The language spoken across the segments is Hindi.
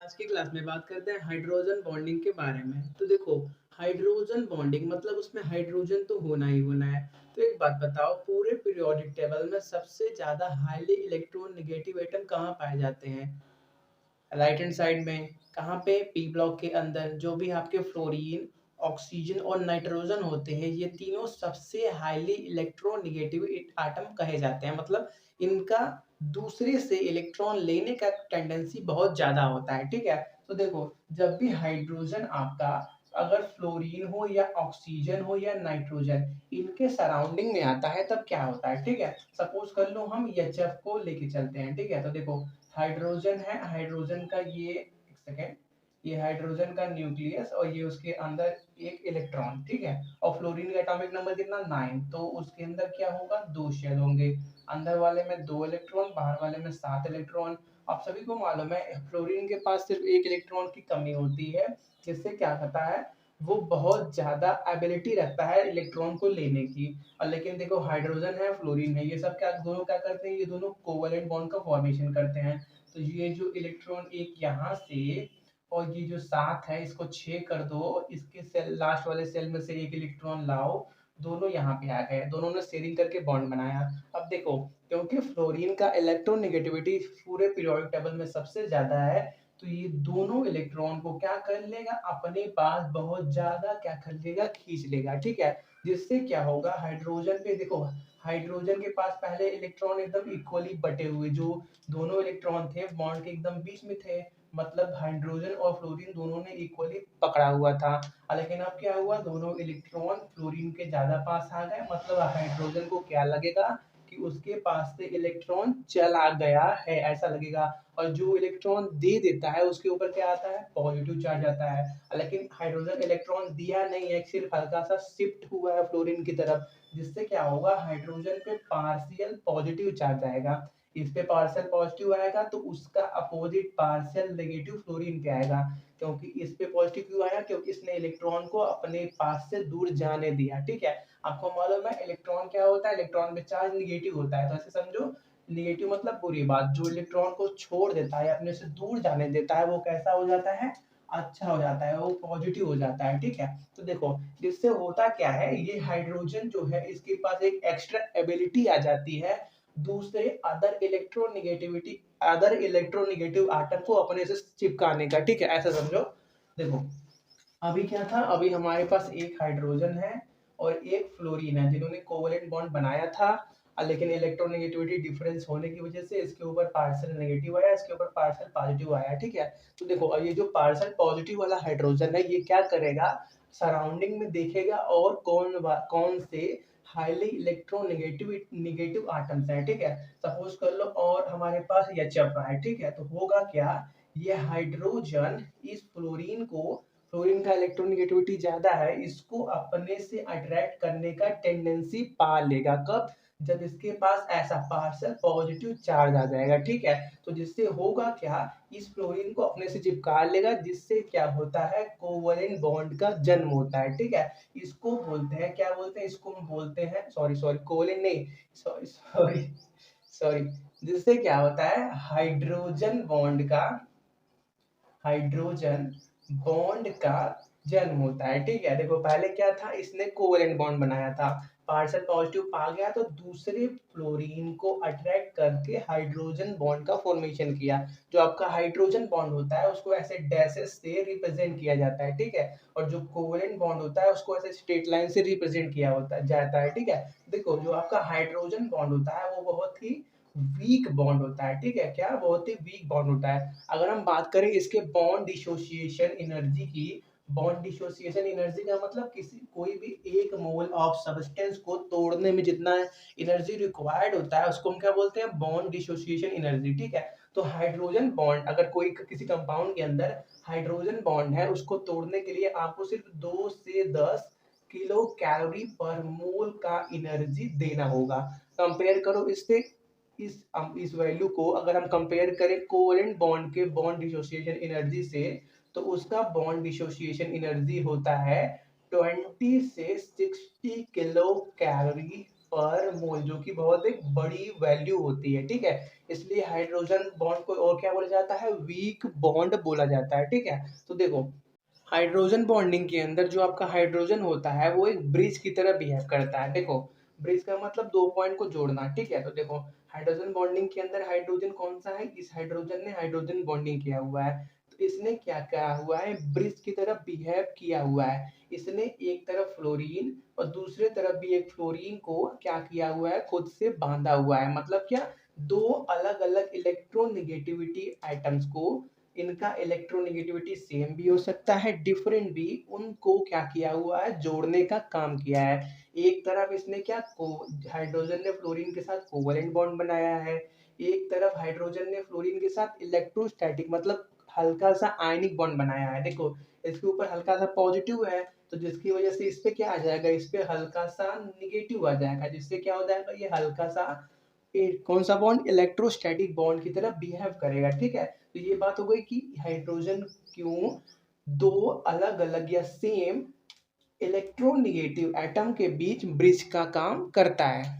आज की क्लास में बात करते हैं हाइड्रोजन बॉन्डिंग के बारे में। तो देखो, हाइड्रोजन बॉन्डिंग मतलब उसमें हाइड्रोजन तो होना ही होना है। तो एक बात बताओ, पूरे पीरियोडिक टेबल में सबसे ज्यादा हाईली इलेक्ट्रॉन नेगेटिव एटम कहाँ पाए जाते हैं? राइट हैंड साइड में। कहाँ पे? पी ब्लॉक के अंदर। जो भी आपके फ्लोरीन, ऑक्सीजन और नाइट्रोजन होते हैं, ये तीनों सबसे हाईली इलेक्ट्रोनेगेटिव एटम कहे जाते हैं। मतलब इनका दूसरे से इलेक्ट्रॉन लेने का टेंडेंसी बहुत ज्यादा होता है। ठीक है, तो देखो, जब भी हाइड्रोजन आपका अगर फ्लोरीन हो या ऑक्सीजन हो या नाइट्रोजन इनके सराउंडिंग में आता है तब क्या होता है? ठीक है, सपोज कर लो हम एचएफ को लेके चलते हैं। ठीक है, तो देखो, हाइड्रोजन है, हाइड्रोजन का ये एक सेकेंड, ये हाइड्रोजन का न्यूक्लियस और ये उसके अंदर एक इलेक्ट्रॉन। ठीक है, और फ्लोरीन का एटॉमिक नंबर कितना? 9। तो उसके अंदर क्या होगा? दो शेल होंगे, अंदर वाले में दो इलेक्ट्रॉन, बाहर वाले में 7 इलेक्ट्रॉन। आप सभी को मालूम है फ्लोरीन के पास सिर्फ एक इलेक्ट्रॉन की कमी होती है, जिससे क्या होता है, वो बहुत ज्यादा एबिलिटी रखता है इलेक्ट्रॉन को लेने की। और लेकिन देखो, हाइड्रोजन है, फ्लोरीन है, ये सब क्या दोनों क्या करते हैं? ये दोनों कोवलेंट बॉन्ड का फॉर्मेशन करते हैं। तो ये जो इलेक्ट्रॉन एक यहाँ से और ये जो 7 है इसको 6 कर दो और इसके सेल लास्ट वाले सेल में से एक इलेक्ट्रॉन लाओ, दोनों यहाँ पे आ गए, दोनों ने शेयरिंग करके बॉन्ड बनाया। अब देखो, क्योंकि फ्लोरीन का इलेक्ट्रोनेगेटिविटी पूरे पीरियोडिक टेबल में सबसे ज्यादा है, तो ये दोनों इलेक्ट्रॉन को क्या कर लेगा? अपने पास बहुत ज्यादा क्या कर लेगा? खींच लेगा। ठीक है, जिससे क्या होगा? हाइड्रोजन पे देखो, हाइड्रोजन के पास पहले इलेक्ट्रॉन एकदम इक्वली बटे हुए, जो दोनों इलेक्ट्रॉन थे बॉन्ड के एकदम बीच में थे, मतलब हाइड्रोजन और फ्लोरीन दोनों ने इक्वली पकड़ा हुआ था। लेकिन अब क्या हुआ? दोनों इलेक्ट्रॉन फ्लोरीन के ज्यादा पास आ गए, मतलब हाइड्रोजन को क्या लगेगा कि उसके पास से इलेक्ट्रॉन चला गया है, ऐसा लगेगा। और जो इलेक्ट्रॉन दे देता है उसके ऊपर क्या आता है? पॉजिटिव चार्ज आता है। लेकिन हाइड्रोजन इलेक्ट्रॉन दिया नहीं है, सिर्फ हल्का सा शिफ्ट हुआ है फ्लोरीन की तरफ, जिससे क्या होगा? हाइड्रोजन पे पार्शियल पॉजिटिव चार्ज आएगा। इस पे पार्शियल पॉजिटिव आएगा तो उसका अपोजिट पार्शियल नेगेटिव फ्लोरीन पे आएगा। क्योंकि इस पे पॉजिटिव क्यों आया? क्योंकि इसने इलेक्ट्रॉन को अपने पास से दूर जाने दिया। ठीक है, आपको मालूम है इलेक्ट्रॉन क्या होता है? इलेक्ट्रॉन में चार्ज निगेटिव होता है, तो ऐसे समझो, निगेटिव मतलब बुरी बात। जो इलेक्ट्रॉन को छोड़ देता है, अपने से दूर जाने देता है, वो कैसा हो जाता है? अच्छा हो जाता है, वो पॉजिटिव हो जाता है। ठीक है, तो देखो, जिससे होता क्या है, ये हाइड्रोजन जो है इसके पास एक एक्स्ट्रा एबिलिटी आ जाती है दूसरे अदर इलेक्ट्रोनेगेटिव आटम को अपने से चिपकाने का। ठीक है, ऐसा समझो। देखो, अभी क्या था? अभी हमारे पास एक हाइड्रोजन है और एक फ्लोरीन है, जिन्होंने कोवलेंट बॉन्ड बनाया था। लेकिन इलेक्ट्रोनेगेटिविटी डिफरेंस होने की वजह से इसके ऊपर पार्शियल नेगेटिव आया, इसके ऊपर पार्शियल पॉजिटिव आया। ठीक है, तो देखो, अब ये जो पार्शियल पॉजिटिव वाला हाइड्रोजन है ये क्या करेगा? सराउंडिंग में देखेगा और कौन से हाईली इलेक्ट्रोनेगेटिव नेगेटिव आटम्स हैं। ठीक है, सपोज कर लो और हमारे पास एचएफ है। ठीक है, तो होगा क्या? ये हाइड्रोजन इस फ्लोरीन को, फ्लोरीन का इलेक्ट्रोनेगेटिविटी ज्यादा है, इसको अपने से अट्रैक्ट करने का टेंडेंसी पा लेगा। कब? जब इसके पास ऐसा पार्शियल पॉजिटिव चार्ज आ जाएगा। ठीक है, तो जिससे होगा क्या? इस फ्लोरीन को अपने से चिपका लेगा, जिससे क्या होता है? कोवलेंट बॉन्ड का जन्म होता है। ठीक है, इसको बोलते हैं, क्या बोलते हैं? इसको हम बोलते हैं, सॉरी सॉरी, कोवलेंट नहीं, सॉरी सॉरी सॉरी, जिससे क्या होता है? हाइड्रोजन बॉन्ड का जन्म होता है। ठीक है, देखो, पहले क्या था? इसने कोवेलेंट बॉन्ड बनाया था, पार्शियल पॉजिटिव पा गया तो दूसरे फ्लोरीन को अट्रैक्ट करके हाइड्रोजन बॉन्ड का फॉर्मेशन किया। जो आपका हाइड्रोजन बॉन्ड होता है उसको ऐसे डैशेस से रिप्रेजेंट किया जाता है। ठीक है, और जो कोवेलेंट बॉन्ड होता है उसको ऐसे स्ट्रेट लाइन से रिप्रेजेंट किया होता जाता है। ठीक है, देखो, जो आपका हाइड्रोजन बॉन्ड होता है वो बहुत ही वीक बॉन्ड होता है। ठीक है, क्या? बहुत ही वीक बॉन्ड होता है। अगर हम बात करें इसके बॉन्ड डिसोसिएशन एनर्जी की, बॉन्ड डिसोसिएशन एनर्जी का मतलब किसी कोई भी एक मोल ऑफ सब्सटेंस को तोड़ने में जितना एनर्जी रिक्वायर्ड होता है उसको हम क्या बोलते हैं? Bond dissociation energy. ठीक है, तो हाइड्रोजन बॉन्ड, अगर कोई किसी कंपाउंड के अंदर हाइड्रोजन बॉन्ड है, उसको तोड़ने के लिए आपको सिर्फ 2 से 10 किलो कैलोरी पर मोल का एनर्जी देना होगा। कंपेयर करो इससे, इस वैल्यू को अगर हम कंपेयर करें कोवेलेंट बॉन्ड के बॉन्ड डिसोसिएशन एनर्जी से, तो उसका बॉन्ड डिसोसिएशन एनर्जी होता है 20 से 60 किलो कैलोरी पर मोल, जो कि बहुत एक बड़ी वैल्यू होती है, ठीक है। इसलिए हाइड्रोजन बॉन्ड को और क्या बोला जाता है, वीक बॉन्ड बोला जाता है, ठीक है। तो देखो हाइड्रोजन बॉन्डिंग के अंदर जो आपका हाइड्रोजन होता है वो एक ब्रिज की तरह बिहेव करता है। देखो ब्रिज का मतलब दो पॉइंट को जोड़ना, ठीक है। तो देखो हाइड्रोजन बॉन्डिंग के अंदर हाइड्रोजन कौन सा है, इस हाइड्रोजन ने हाइड्रोजन बॉन्डिंग किया हुआ है, तो इसने क्या किया हुआ है, ब्रिज की तरह बिहेव किया हुआ है। इसने एक तरफ फ्लोरीन और दूसरे तरफ भी एक फ्लोरीन को क्या किया हुआ है, खुद से बांधा हुआ है। मतलब क्या, दो अलग अलग इलेक्ट्रोनेगेटिविटी एटम्स को, इनका इलेक्ट्रोनेगेटिविटी सेम भी हो सकता है, डिफरेंट भी, उनको क्या किया हुआ है, जोड़ने का काम किया है। एक तरफ इसने क्या हाइड्रोजन ने फ्लोरीन के साथ कोवलेंट बॉन्ड बनाया है, एक तरफ हाइड्रोजन ने फ्लोरीन के साथ इलेक्ट्रोस्टैटिक मतलब हल्का सा आयनिक बॉन्ड बनाया है। देखो इसके ऊपर हल्का सा पॉजिटिव है, तो जिसकी वजह से इस पे क्या आ जाएगा, इस पे हल्का सा निगेटिव आ जाएगा, जिससे क्या हो जाएगा, ये हल्का सा कौन सा बॉन्ड, इलेक्ट्रोस्टैटिक बॉन्ड की तरह बिहेव करेगा, ठीक है। तो ये बात हो गई कि हाइड्रोजन क्यों दो अलग अलग या सेम इलेक्ट्रोनेगेटिव एटम के बीच ब्रिज का काम करता है।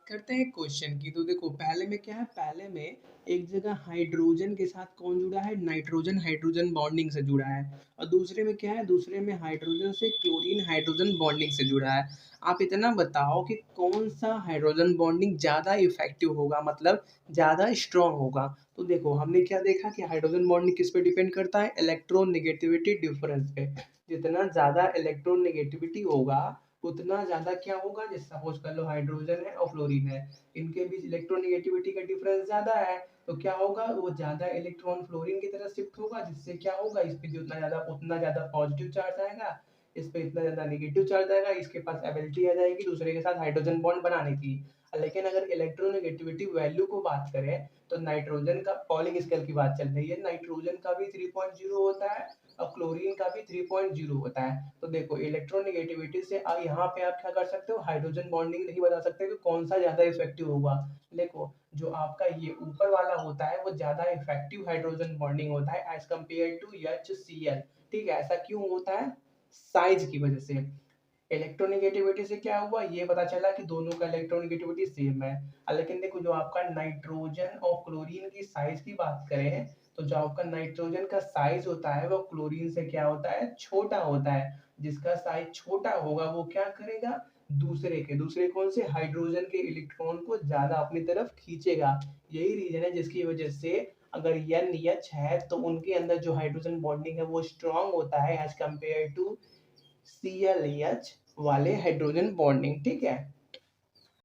करते हैं क्वेश्चन की। तो देखो पहले में क्या है, पहले में एक जगह हाइड्रोजन के साथ कौन जुड़ा है, नाइट्रोजन हाइड्रोजन बॉन्डिंग से जुड़ा है, और दूसरे में क्या है, दूसरे में हाइड्रोजन से क्लोरीन हाइड्रोजन बॉन्डिंग से जुड़ा है। आप इतना बताओ कि कौन सा हाइड्रोजन बॉन्डिंग ज़्यादा इफेक्टिव होगा, मतलब ज़्यादा स्ट्रॉन्ग होगा। तो देखो हमने क्या देखा कि हाइड्रोजन बॉन्डिंग किस पे डिपेंड करता है, इलेक्ट्रोनेगेटिविटी डिफरेंस पे। जितना ज़्यादा इलेक्ट्रोनेगेटिविटी होगा उतना ज्यादा क्या होगा, जैसे सपोज कर लो हाइड्रोजन है और फ्लोरीन है, इनके बीच इलेक्ट्रोनेगेटिविटी का डिफरेंस ज्यादा है, तो क्या होगा, वो ज्यादा इलेक्ट्रॉन फ्लोरीन की तरफ शिफ्ट होगा, जिससे क्या होगा, इस पे जितना ज्यादा उतना ज्यादा पॉजिटिव चार्ज आएगा, इस पे इतना ज्यादा नेगेटिव चार्ज आएगा, इसके पास एबिलिटी आ जाएगी दूसरे के साथ हाइड्रोजन बॉन्ड बनाने की। लेकिन अगर इलेक्ट्रोनेगेटिविटी वैल्यू को बात करें, तो नाइट्रोजन का पॉलिंग स्केल की बात चल रही है, नाइट्रोजन का भी 3.0 होता है और क्लोरीन का भी 3.0 होता है। तो देखो इलेक्ट्रोनेगेटिविटी से यहाँ पे आप क्या कर सकते हो, हाइड्रोजन बॉन्डिंग नहीं बता सकते कि कौन सा ज्यादा इफेक्टिव होगा। देखो जो आपका ये ऊपर वाला होता है वो ज्यादा इफेक्टिव हाइड्रोजन बॉन्डिंग होता है एज कम्पेयर टू HCl, ठीक है। ऐसा क्यों होता है, साइज की वजह से। इलेक्ट्रोनेगेटिविटी से क्या हुआ, ये पता चला कि दोनों का इलेक्ट्रोनेगेटिविटी सेम है। लेकिन देखो जो आपका नाइट्रोजन और क्लोरीन की साइज की बात करें, तो जो आपका नाइट्रोजन का साइज होता है वो क्लोरीन से क्या होता है, छोटा होता है। जिसका साइज छोटा होगा वो क्या करेगा, दूसरे कौन से, हाइड्रोजन के इलेक्ट्रॉन को ज्यादा अपनी तरफ खींचेगा। यही रीजन है जिसकी वजह से अगर NH है तो उनके अंदर जो हाइड्रोजन बॉन्डिंग है वो स्ट्रांग होता है एज कंपेयर टू ClH वाले हाइड्रोजन बॉन्डिंग, ठीक है।